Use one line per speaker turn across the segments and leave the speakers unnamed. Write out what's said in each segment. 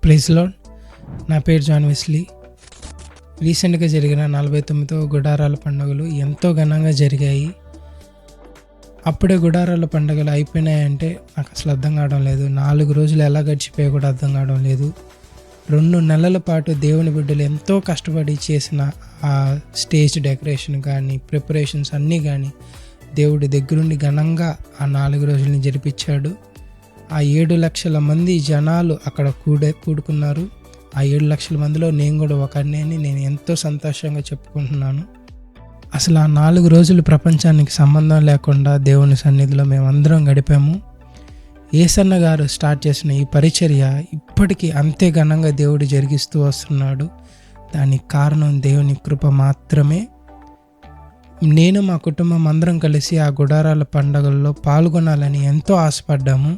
Praise lord. నా పేరు John Wesley. రీసెంట్గా జరిగిన 49వ గుడారాల పండుగలు ఎంతో ఘనంగా జరిగాయి. అప్పుడే గుడారాల పండుగలు అయిపోయినాయంటే నాకు అసలు అర్థం కావడం లేదు. 4 రోజులు ఎలా గడిచిపోయా కూడా అర్థం కావడం లేదు. 2 నెలల పాటు దేవుని బిడ్డలు ఎంతో కష్టపడి చేసిన ఆ స్టేజ్ డెకరేషన్ కానీ ప్రిపరేషన్స్ అన్నీ కానీ దేవుడి దగ్గరుండి ఘనంగా ఆ 4 రోజులని జరిపించాడు. ఆ 7 లక్షల మంది జనాలు అక్కడ కూడుకున్నారు. ఆ 7 లక్షల మందిలో నేను కూడా ఒకరిని నేను ఎంతో సంతోషంగా చెప్పుకుంటున్నాను. అసలు ఆ 4 రోజులు ప్రపంచానికి సంబంధం లేకుండా దేవుని సన్నిధిలో మేమందరం గడిపాము. ఏసన్న గారు స్టార్ట్ చేసిన ఈ పరిచర్య ఇప్పటికీ అంతే ఘనంగా దేవుడు జరిగిస్తూ వస్తున్నాడు. దానికి కారణం దేవుని కృప మాత్రమే. నేను మా కుటుంబం అందరం కలిసి ఆ గుడారాల పండుగల్లో పాల్గొనాలని ఎంతో ఆశపడ్డాము.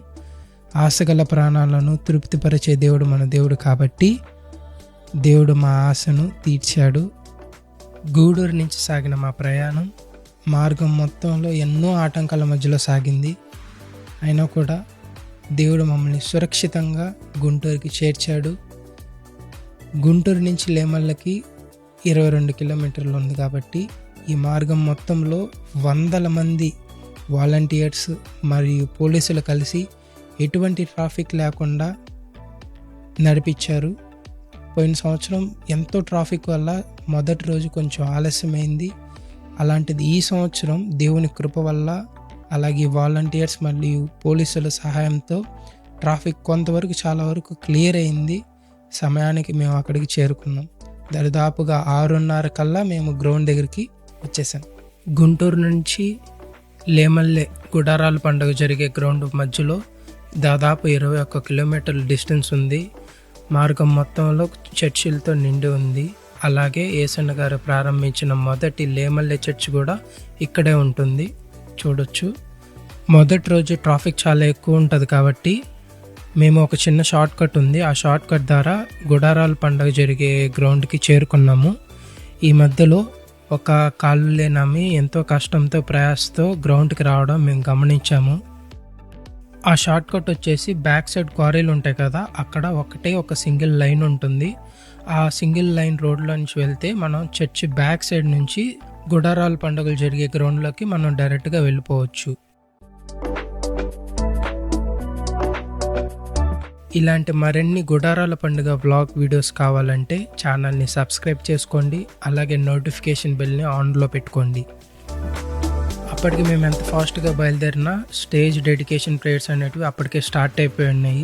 ఆశగల ప్రాణాలను తృప్తిపరిచే దేవుడు మన దేవుడు కాబట్టి దేవుడు మా ఆశను తీర్చాడు. గూడూరు నుంచి సాగిన మా ప్రయాణం మార్గం మొత్తంలో ఎన్నో ఆటంకాల మధ్యలో సాగింది. అయినా కూడా దేవుడు మమ్మల్ని సురక్షితంగా గుంటూరుకి చేర్చాడు. గుంటూరు నుంచి లేమల్లకి 22 కిలోమీటర్లు ఉంది కాబట్టి ఈ మార్గం మొత్తంలో వందల మంది వాలంటీర్స్ మరియు పోలీసులు కలిసి ఎటువంటి ట్రాఫిక్ లేకుండా నడిపించారు. పోయిన సంవత్సరం ఎంతో ట్రాఫిక్ వల్ల మొదటి రోజు కొంచెం ఆలస్యమైంది. అలాంటిది ఈ సంవత్సరం దేవుని కృప వల్ల అలాగే వాలంటీర్స్ మరియు పోలీసుల సహాయంతో ట్రాఫిక్ కొంతవరకు చాలా వరకు క్లియర్ అయింది. సమయానికి మేము అక్కడికి చేరుకున్నాం. దరిదాపుగా 6:30 కల్లా మేము గ్రౌండ్ దగ్గరికి వచ్చేసాం. గుంటూరు నుంచి లేమల్లె గుడారాల పండుగ జరిగే గ్రౌండ్ మధ్యలో దాదాపు 21 కిలోమీటర్ల డిస్టెన్స్ ఉంది. మార్గం మొత్తంలో చర్చిలతో నిండి ఉంది. అలాగే ఏసన్న గారు ప్రారంభించిన మొదటి లేమల్లె చర్చ్ కూడా ఇక్కడే ఉంటుంది, చూడొచ్చు. మొదటి రోజు ట్రాఫిక్ చాలా ఎక్కువ ఉంటుంది కాబట్టి మేము ఒక చిన్న షార్ట్ కట్ ఉంది, ఆ షార్ట్ కట్ ద్వారా గుడారాల పండుగ జరిగే గ్రౌండ్కి చేరుకున్నాము. ఈ మధ్యలో ఒక కాళ్ళు లేనామి ఎంతో కష్టంతో ప్రయాసతో గ్రౌండ్కి రావడం మేము గమనించాము. ఆ షార్ట్ కట్ వచ్చేసి బ్యాక్ సైడ్ క్వారీలు ఉంటాయి కదా, అక్కడ ఒక సింగిల్ లైన్ ఉంటుంది. ఆ సింగిల్ లైన్ రోడ్లో నుంచి వెళ్తే మనం చర్చి బ్యాక్ సైడ్ నుంచి గుడారాల పండుగలు జరిగే గ్రౌండ్లోకి మనం డైరెక్ట్గా వెళ్ళిపోవచ్చు. ఇలాంటి మరిన్ని గుడారాల పండుగ వ్లాగ్ వీడియోస్ కావాలంటే ఛానల్ని సబ్స్క్రైబ్ చేసుకోండి. అలాగే నోటిఫికేషన్ బెల్ని ఆన్లో పెట్టుకోండి. అప్పటికి మేము ఎంత ఫాస్ట్గా బయలుదేరినా స్టేజ్ డెడికేషన్ ప్రేయర్స్ అనేటివి అప్పటికే స్టార్ట్ అయిపోయి ఉన్నాయి.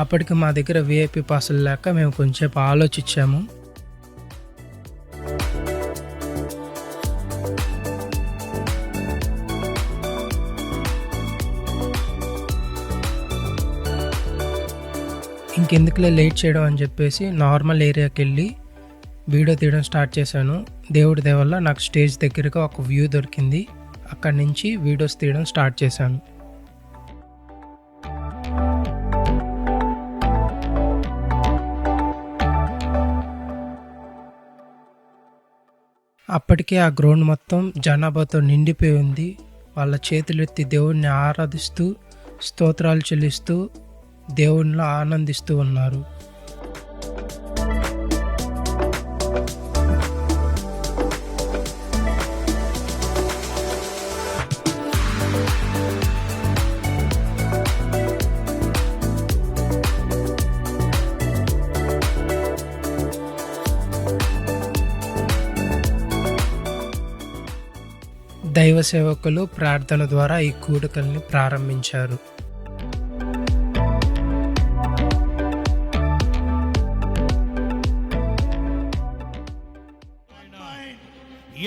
అప్పటికి మా దగ్గర విఐపి పాసులు లేక మేము కొంచెంసేపు ఆలోచించాము. ఇంకెందుకులే లేట్ చేయడం అని చెప్పేసి నార్మల్ ఏరియాకి వెళ్ళి వీడియో తీయడం స్టార్ట్ చేశాను. దేవుడి దయ వల్ల నాకు స్టేజ్ దగ్గరగా ఒక వ్యూ దొరికింది. అక్కడి నుంచి వీడియోస్ తీయడం స్టార్ట్ చేశాను. అప్పటికే ఆ గ్రౌండ్ మొత్తం జనాభాతో నిండిపోయి ఉంది. వాళ్ళ చేతులెత్తి దేవుణ్ణి ఆరాధిస్తూ స్తోత్రాలు చెల్లిస్తూ దేవునిలో ఆనందిస్తూ ఉన్నారు. దైవ సేవకులు ప్రార్థన ద్వారా ఈ కూడికల్ని ప్రారంభించారు.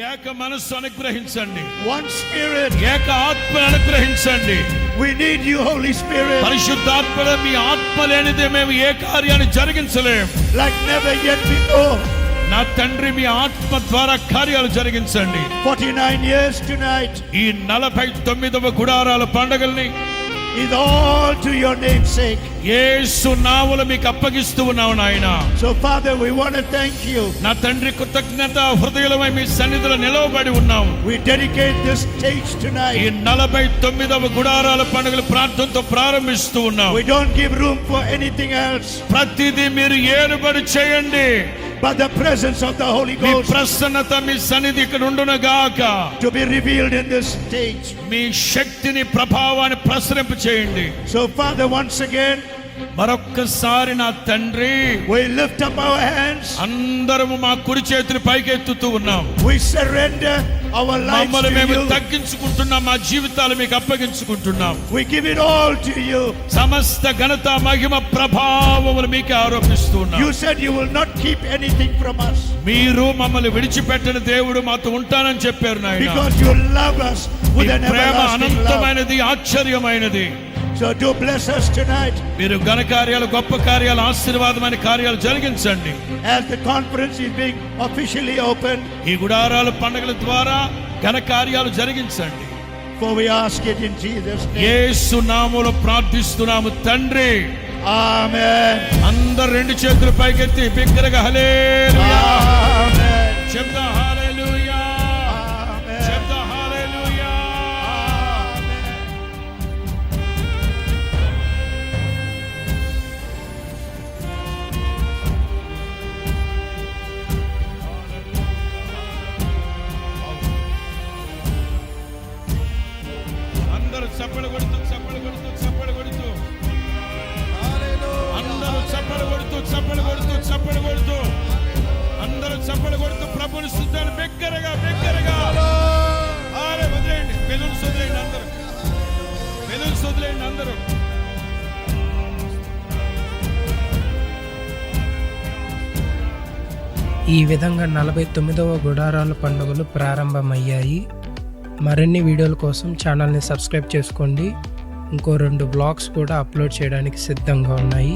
ఏక మనస్సు అనుగ్రహించండి,
one spirit,
ఏక ఆత్మ అనుగ్రహించండి.
we need you Holy Spirit,
పరిశుద్ధాత్మ మీ ఆత్మ లేనిదే మేము ఏ కార్యాన్ని జరిగించలేం.
like never yet before.
నా తండ్రి మీ ఆత్మ ద్వారా కార్యాలు జరిగించండి.
49 years tonight
ఈ 49వ గుడారాల పండుగల్ని
is all to your name's sake.
యేసు నామములో మీకు అప్పగిస్తూ ఉన్నాము నాయన.
So Father, we want to thank you.
నా తండ్రి కృతజ్ఞత హృదయమై మీ సన్నిధిలో నిలవబడి ఉన్నాము.
We dedicate this stage
ఈ
tonight.
49వ గుడారాల పండుగలు ప్రార్థనతో ప్రారంభిస్తూ ఉన్నాం.
We don't give room for anything else
ప్రతిదీ మీరు ఏలుబడి చేయండి.
but the presence of the Holy
me
Ghost
ప్రసన్నత మీ సన్నిధి ఇక్కడ ఉండునుగాక.
to be revealed in this stage.
మీ శక్తిని ప్రభావాన్ని ప్రసరింప చేయండి.
So Father, once again,
మరొక్కసారి నా తండ్రి,
we lift up our hands.
అందరము మా కుడి చేతులు పైకెత్తుతూ ఉన్నాం.
We surrender our lives
మమ్మల్ని
to
మేము
you.
తగ్గించుకుంటున్నాం, మా జీవితాలు మీకు అప్పగించుకుంటున్నాం.
We give it all to you.
సమస్త ఘనత మహిమ ప్రభావములు మీకే ఆరోపిస్తూ ఉన్నాం.
You said you will not keep anything from us
మీరు మమ్మల్ని విడిచిపెట్టిన దేవుడు మాతో ఉంటానని చెప్పారు నాయన.
because you love us
me
with an
Prema
everlasting love.
అనంతమైనది, ఆశ్చర్యమైనది.
So do bless us tonight
మీరు ఘన కార్యాలు, గొప్ప కార్యాలు, ఆశీర్వాదమైన కార్యాలు జరిగించండి.
as the conference is being officially opened.
ఈ గుడారాల పండుగల ద్వారా ఘన కార్యాలు జరిగించండి.
For we ask it in Jesus' name.
యేసు నామములో ప్రార్థిస్తున్నాము తండ్రి.
Amen.
అందరు రెండు చేతులు పైకెత్తి బిగ్గరగా హల్లెలూయా
Amen.
చెప్తా. హల్లెలూయా
Amen.
చెప్తా. హల్లెలూయా. అందరూ చప్పలు కొడుతూ, చప్పలు కొడుతూ, చప్పలు కొడుతూ, అందరూ చప్పలు కొడుతూ, చప్పలు కొడుతూ, చప్పలు కొడుతూ, అందరూ చప్పలు కొడుతూ ప్రభుని స్తుతించాలి. బిగ్గరగా బిగ్గరగా. వదిలేయండి, బెలూన్స్ వదిలేయండి, అందరూ బెలూన్స్ వదిలేయండి అందరూ.
ఈ విధంగా 49వ గుడారాల పండుగలు ప్రారంభమయ్యాయి. మరిన్ని వీడియోల కోసం ఛానల్ని సబ్స్క్రైబ్ చేసుకోండి. ఇంకో 2 బ్లాగ్స్ కూడా అప్లోడ్ చేయడానికి సిద్ధంగా ఉన్నాయి.